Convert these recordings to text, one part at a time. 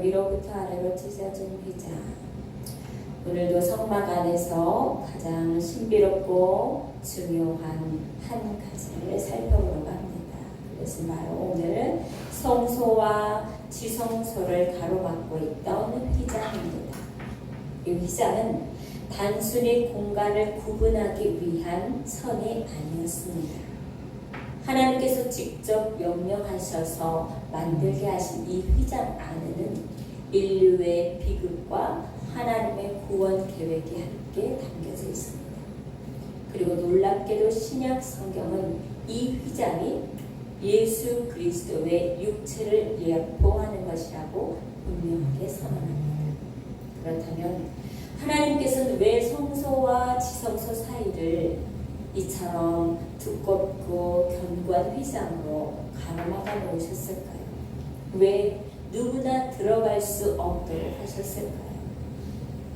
위로부터 아래로 찢어진 휘장. 오늘도 성막 안에서 가장 신비롭고 중요한 한 가지를 살펴보려고 합니다. 그것은 바로 오늘은 성소와 지성소를 가로막고 있던 휘장입니다. 이 휘장은 단순히 공간을 구분하기 위한 선이 아니었습니다. 하나님께서 직접 명령하셔서 만들게 하신 이 휘장 안에는 인류의 비극과 하나님의 구원 계획이 함께 담겨져 있습니다. 그리고 놀랍게도 신약 성경은 이 휘장이 예수 그리스도의 육체를 예표하는 것이라고 분명하게 선언합니다. 그렇다면 하나님께서는 왜 성소와 지성소 사이를 이처럼 두껍고 견고한 휘장으로 가로막아 놓으셨을까요? 왜 누구나 들어갈 수 없게 하셨을까요?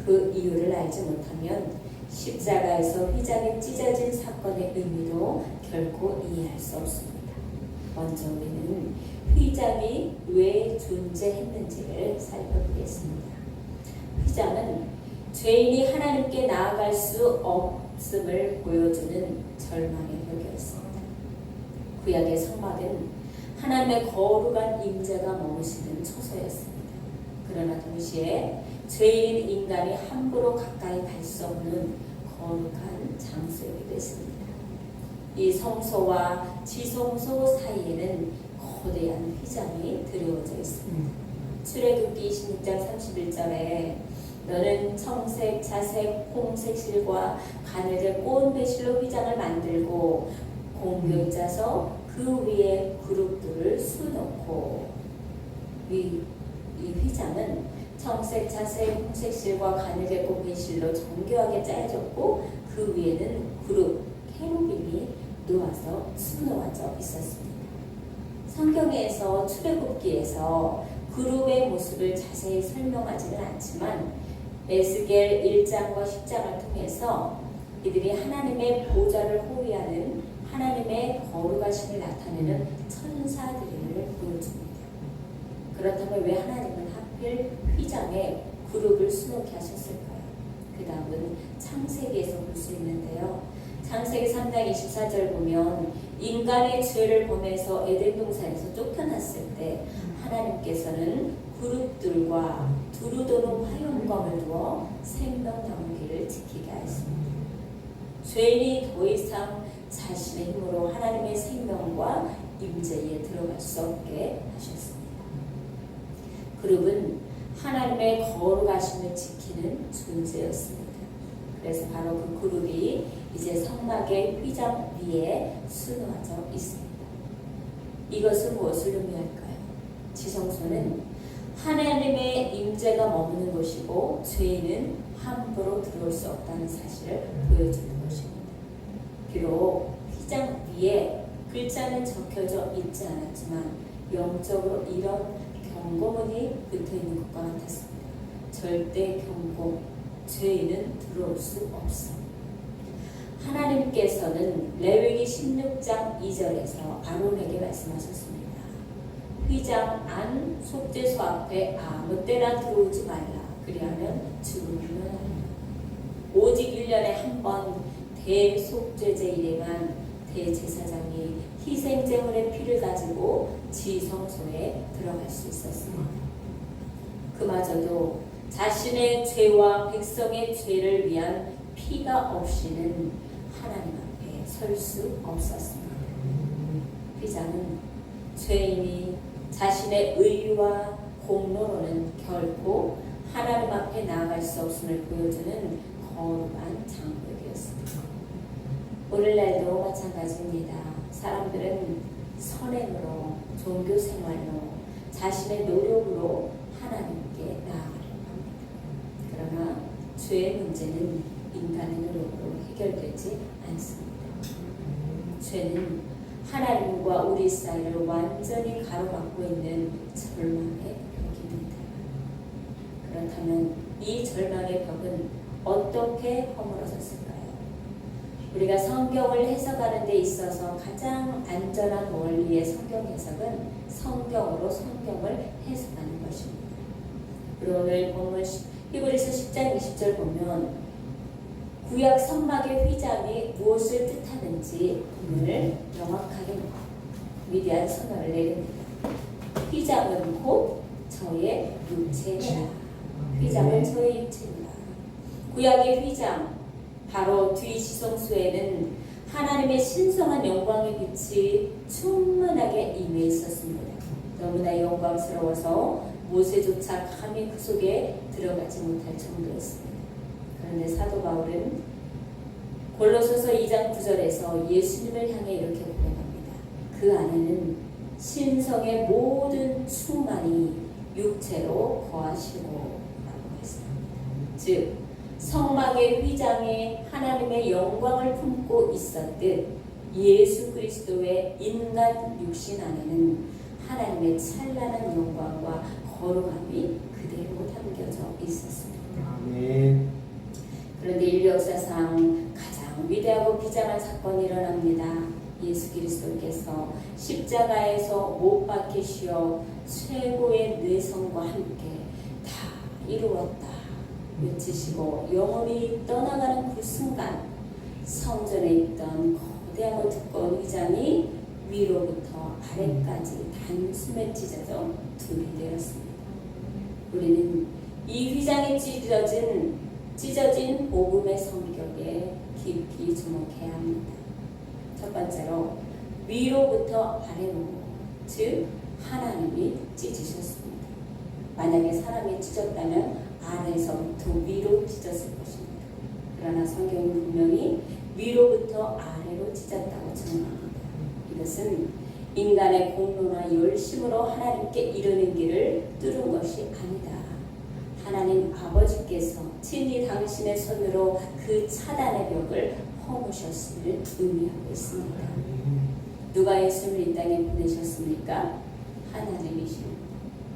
그 이유를 알지 못하면 십자가에서 휘장이 찢어진 사건의 의미도 결코 이해할 수 없습니다. 먼저 우리는 휘장이 왜 존재했는지를 살펴보겠습니다. 휘장은 죄인이 하나님께 나아갈 수 없음을 보여주는 절망의 벽이었습니다. 구약의 성막은 하나님의 거룩한 임재가 머무시는 처소였습니다. 그러나 동시에 죄인 인간이 함부로 가까이 갈 수 없는 거룩한 장소이기도 했습니다. 이 성소와 지성소 사이에는 거대한 휘장이 드리워져 있습니다. 출애굽기 26장 31절에 너는 청색, 자색, 홍색 실과 가늘게 꼬은 배실로 휘장을 만들고 공교에 짜서 그 위에 그룹들을 수놓고 이 휘장은 청색, 자색, 홍색 실과 가늘게 꼬은 배실로 정교하게 짜여졌고 그 위에는 그룹, 케루빔이 놓아서 수놓아져 있었습니다. 성경에서 출애굽기에서 그룹의 모습을 자세히 설명하지는 않지만 에스겔 1장과 10장을 통해서 이들이 하나님의 보좌를 호위하는 하나님의 거룩하심을 나타내는 천사들임을 보여줍니다. 그렇다면 왜 하나님은 하필 휘장에 그룹을 수놓게 하셨을까요? 그 다음은 창세기에서 볼 수 있는데요. 창세기 3장 24절 보면 인간의 죄를 범해서 에덴 동산에서 쫓겨났을 때 하나님께서는 그룹들과 두루도는 화염검을 두어 생명 나오기를 지키게 하였습니다. 죄인이 더 이상 자신의 힘으로 하나님의 생명과 임재에 들어갈 수 없게 하셨습니다. 그룹은 하나님의 거룩하심을 지키는 존재였습니다. 그래서 바로 그 그룹이 이제 성막의 휘장 위에 수놓아져 있습니다. 이것은 무엇을 의미할까요? 지성소는 하나님의 임재가 머무는 곳이고 죄인은 함부로 들어올 수 없다는 사실을 보여주는 것입니다. 비록 휘장 위에 글자는 적혀져 있지 않았지만 영적으로 이런 경고문이 붙어있는 것과 같았습니다. 절대 경고, 죄인은 들어올 수 없습니다. 하나님께서는 레위기 16장 2절에서 아론에게 말씀하셨습니다. 휘장 안 속죄소 앞에 아무 때나 들어오지 말라. 그리하면 죽음을 면하리라. 오직 1년에 한 번 대속죄제일에만 대제사장이 희생제물의 피를 가지고 지성소에 들어갈 수 있었습니다. 그마저도 자신의 죄와 백성의 죄를 위한 피가 없이는 하나님 앞에 설 수 없었습니다. 휘장은 죄인이 자신의 의와 공로로는 결코 하나님 앞에 나아갈 수 없음을 보여주는 거룩한 장벽이었습니다. 오늘날도 마찬가지입니다. 사람들은 선행으로, 종교생활로, 자신의 노력으로 하나님께 나아가려고 합니다. 그러나 죄의 문제는 인간의 노력으로 해결되지 않습니다. 죄는 하나님과 우리 사이를 완전히 가로막고 있는 절망의 벽입니다. 그렇다면 이 절망의 벽은 어떻게 허물어졌을까요? 우리가 성경을 해석하는 데 있어서 가장 안전한 원리의 성경 해석은 성경으로 성경을 해석하는 것입니다. 그리고 오늘 본문 히브리서 10장 20절 보면 구약 성막의 휘장이 무엇을 뜻하는지 오늘 명확하게 위대한 선언을 내립니다. 휘장은 곧 저의 육체이라. 휘장은 저의 육체이라. 구약의 휘장, 바로 뒤지성소에는 하나님의 신성한 영광의 빛이 충만하게 임해 있었습니다. 너무나 영광스러워서 모세조차 감히 그 속에 들어가지 못할 정도였습니다. 그런데 사도 바울은 골로새서 2장 9절에서 예수님을 향해 이렇게 고백합니다. 그 안에는 신성의 모든 충만이 육체로 거하시고 라고 했습니다. 즉 성막의 휘장에 하나님의 영광을 품고 있었듯 예수 그리스도의 인간 육신 안에는 하나님의 찬란한 영광과 거룩함이 그대로 담겨져 있었습니다. 아멘. 그런데 인류 역사상 가장 위대하고 비장한 사건이 일어납니다. 예수 그리스도께서 십자가에서 못 박히시어 최고의 뇌성과 함께 다 이루었다 외치시고 영혼이 떠나가는 그 순간 성전에 있던 거대하고 두꺼운 휘장이 위로부터 아래까지 단숨에 찢어져 둘이 되었습니다. 우리는 이 휘장이 찢어진 복음의 성격에 깊이 주목해야 합니다. 첫 번째로 위로부터 아래로, 즉 하나님이 찢으셨습니다. 만약에 사람이 찢었다면 아래에서부터 위로 찢었을 것입니다. 그러나 성경은 분명히 위로부터 아래로 찢었다고 정합니다. 이것은 인간의 공로나 열심으로 하나님께 이르는 길을 뚫은 것이 아니다. 하나님 아버지께서 친히 당신의 손으로 그 차단의 벽을 허무셨음을 의미하고 있습니다. 누가 예수를 이 땅에 보내셨습니까? 하나님이십니다.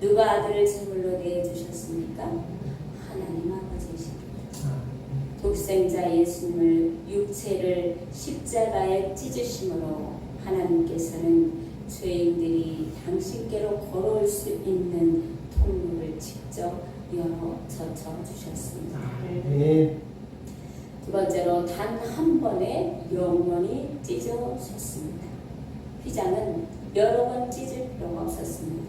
누가 아들을 제물로 내주셨습니까? 하나님 아버지이십니다. 독생자 예수님을 육체를 십자가에 찢으심으로 하나님께서는 죄인들이 당신께로 걸어올 수 있는 통로를 직접 열어 젖혀 주셨습니다. 두 번째로 단 한 번에 영원히 찢어졌습니다. 휘장은 여러 번 찢을 필요가 없었습니다.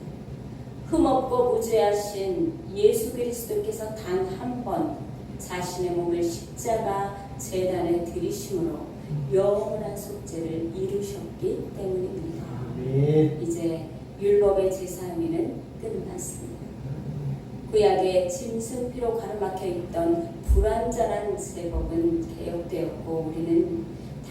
흠없고 무죄하신 예수 그리스도께서 단 한 번 자신의 몸을 십자가 제단에 들이심으로 영원한 속죄를 이루셨기 때문입니다. 이제 율법의 제사함이는 끝났습니다. 구약의 짐승피로 가로막혀 있던 불완전한 제법은 개혁되었고 우리는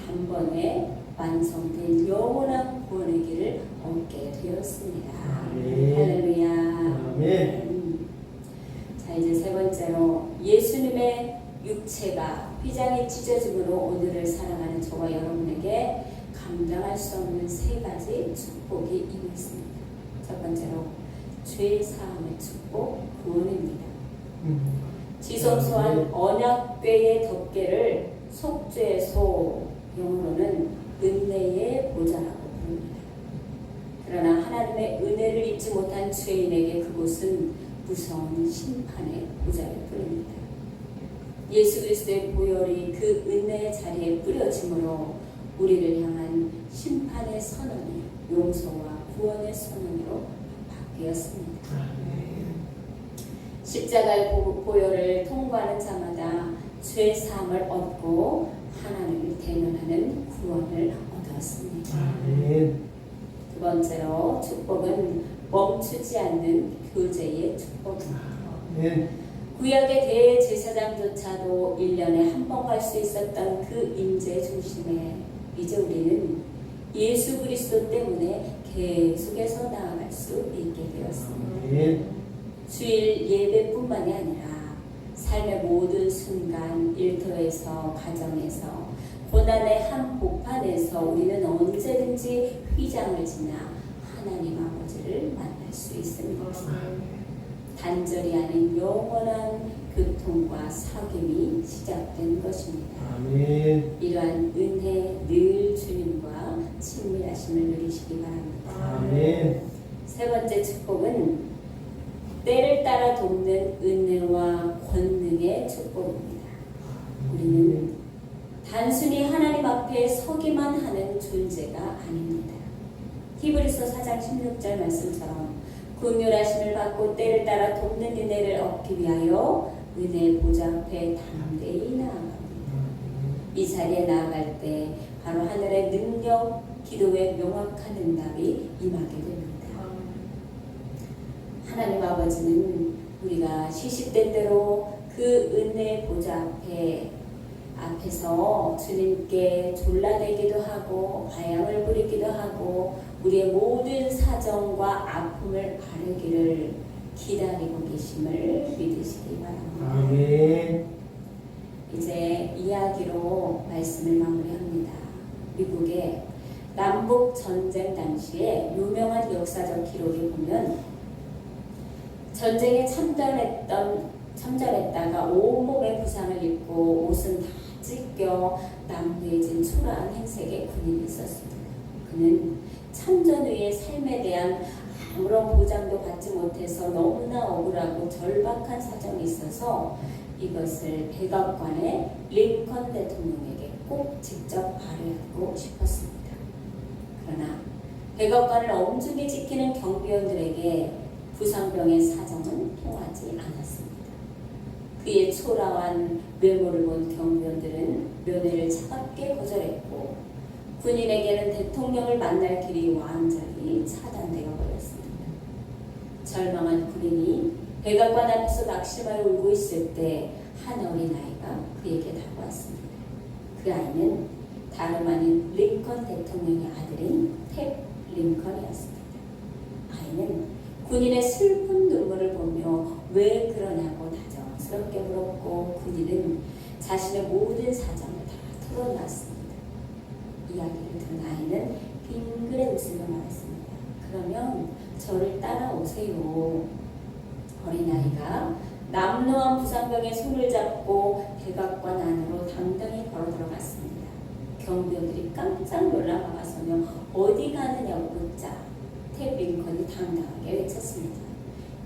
단번에 완성된 영원한 구원의 길을 얻게 되었습니다. 할렐루야. 자, 이제 세 번째로 예수님의 육체가 휘장이 찢어짐으로 오늘을 살아가는 저와 여러분에게 감당할 수 없는 세 가지 축복이 임했습니다. 첫 번째로 죄 사함의 축복, 구원입니다. 지성소한 언약궤의 덮개를 속죄소, 영어로는 은혜의 보좌라고 부릅니다. 그러나 하나님의 은혜를 입지 못한 죄인에게 그곳은 무서운 심판의 보좌일 뿐입니다. 예수 그리스도의 보혈이 그 은혜의 자리에 뿌려짐으로 우리를 향한 심판의 선언이 용서와 구원의 선언으로 바뀌었습니다. 십자가의 보혈을 통과하는 자마다 죄 사함을 얻고 하나님을 대면하는 구원을 얻었습니다. 두 번째로 축복은 멈추지 않는 교제의 축복입니다. 구약의 대제사장조차도 1년에 한 번 갈 수 있었던 그 임재 중심에 이제 우리는 예수 그리스도 때문에 계속해서 나아갈 수 있게 되었습니다. 주일 예배뿐만이 아니라 삶의 모든 순간, 일터에서, 가정에서, 고난의 한복판에서 우리는 언제든지 휘장을 지나 하나님 아버지를 만날 수 있습니다. 단절이 아닌 영원한 교통과 사귐이 시작된 것입니다. 이러한 은혜 늘 주님과 친밀하심을 누리시기 바랍니다. 세 번째 축복은 때를 따라 돕는 은혜와 권능의 축복입니다. 우리는 단순히 하나님 앞에 서기만 하는 존재가 아닙니다. 히브리서 4장 16절 말씀처럼 긍휼하심을 받고 때를 따라 돕는 은혜를 얻기 위하여 은혜의 보좌 앞에 담대히 나아갑니다. 이 자리에 나아갈 때 바로 하늘의 능력, 기도의 명확한 응답이 임하게 됩니다. 하나님 아버지는 우리가 시시때때로 그 은혜의 보좌 앞에서 주님께 졸라대기도 하고 과양을 부리기도 하고 우리의 모든 사정과 아픔을 가르기를 기다리고 계심을 믿으시기 바랍니다. 아멘. 이제 이야기로 말씀을 마무리합니다. 미국의 남북 전쟁 당시에 유명한 역사적 기록에 보면 전쟁에 참전했다가 온몸에 부상을 입고 옷은 다 찢겨 남부해진 초라한 행색의 군인이 있었습니다. 그는 참전 후의 삶에 대한 아무런 보장도 받지 못해서 너무나 억울하고 절박한 사정이 있어서 이것을 백악관의 링컨 대통령에게 꼭 직접 발휘하고 싶었습니다. 그러나 백악관을 엄중히 지키는 경비원들에게 부상병의 사정은 통하지 않았습니다. 그의 초라한 외모를 본 경비원들은 면회를 차갑게 거절했고 군인에게는 대통령을 만날 길이 완전히 차단되어 버렸습니다. 절망한 군인이 백악관 앞에서 낙심하여 울고 있을 때 한 어린아이가 그에게 다가왔습니다. 그 아이는 다름 아닌 링컨 대통령의 아들인 탭 링컨이었습니다. 아이는 군인의 슬픈 눈물을 보며 왜 그러냐고 다정스럽게 물었고 군인은 자신의 모든 사정을 다 털어놨습니다. 이야기를 들은 아이는 빙그레 웃으며 말했습니다. 그러면 저를 따라오세요. 어린아이가 남노한 부상병의 손을 잡고 백악관 안으로 당당히 걸어 들어갔습니다. 경비원들이 깜짝 놀라 막아서며 어디 가느냐고 묻자 탭 링컨이 당당하게 외쳤습니다.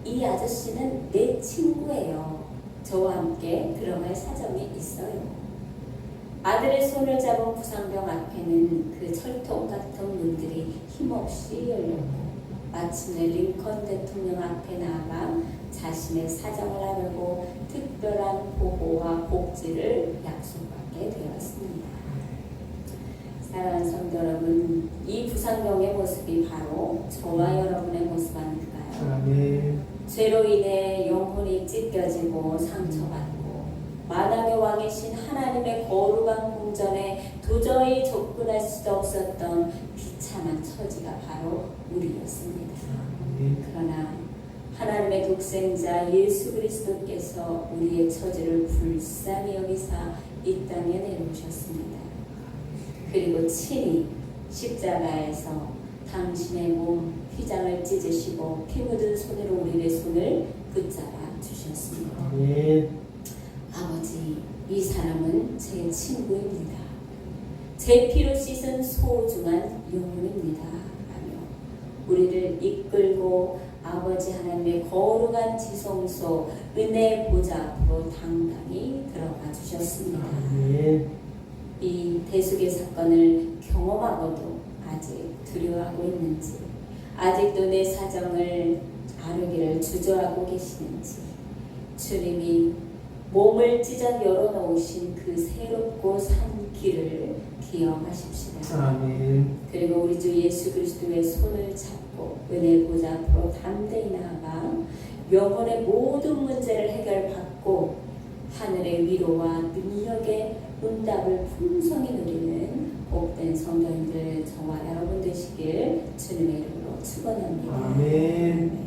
이 아저씨는 내 친구예요. 저와 함께 들어갈 사정이 있어요. 아들의 손을 잡은 부상병 앞에는 그 철통 같은 문들이 힘없이 열렸고 마침내 링컨 대통령 앞에 나아가 자신의 사정을 알고 특별한 보호와 복지를 약속하게 되었습니다. 사랑하는 성도 여러분, 이 부상병의 모습이 바로 저와 여러분의 모습 아닐까요? 아멘. 죄로 인해 영혼이 찢겨지고 상처받고 만왕의 왕이신 하나님의 거룩한 궁전에 도저히 접근할 수도 없었던 비참한 처지가 바로 우리였습니다. 그러나 하나님의 독생자 예수 그리스도께서 우리의 처지를 불쌍히 여기사 이 땅에 내놓으셨습니다. 그리고 친히 십자가에서 당신의 몸 휘장을 찢으시고 피 묻은 손으로 우리의 손을 붙잡아 주셨습니다. 아멘. 아버지, 이 사람은 제 친구입니다. 제 피로 씻은 소중한 영혼입니다. 라며 우리를 이끌고 아버지 하나님의 거룩한 지성소 은혜의 보좌 앞으로 당당히 들어가 주셨습니다. 아멘. 이 대속의 사건을 경험하고도 아직 두려워하고 있는지, 아직도 내 사정을 아르기를 주저하고 계시는지, 주님이 몸을 찢어 열어놓으신 그 새롭고 산 길을 기억하십시다. 아멘. 그리고 우리 주 예수 그리스도의 손을 잡고 은혜 보좌 앞으로 담대히 나아가 영혼의 모든 문제를 해결받고 하늘의 위로와 능력의 응답을 풍성히 누리는 복된 성도님들 저와 여러분 되시길 주님의 이름으로 축원합니다. 아멘.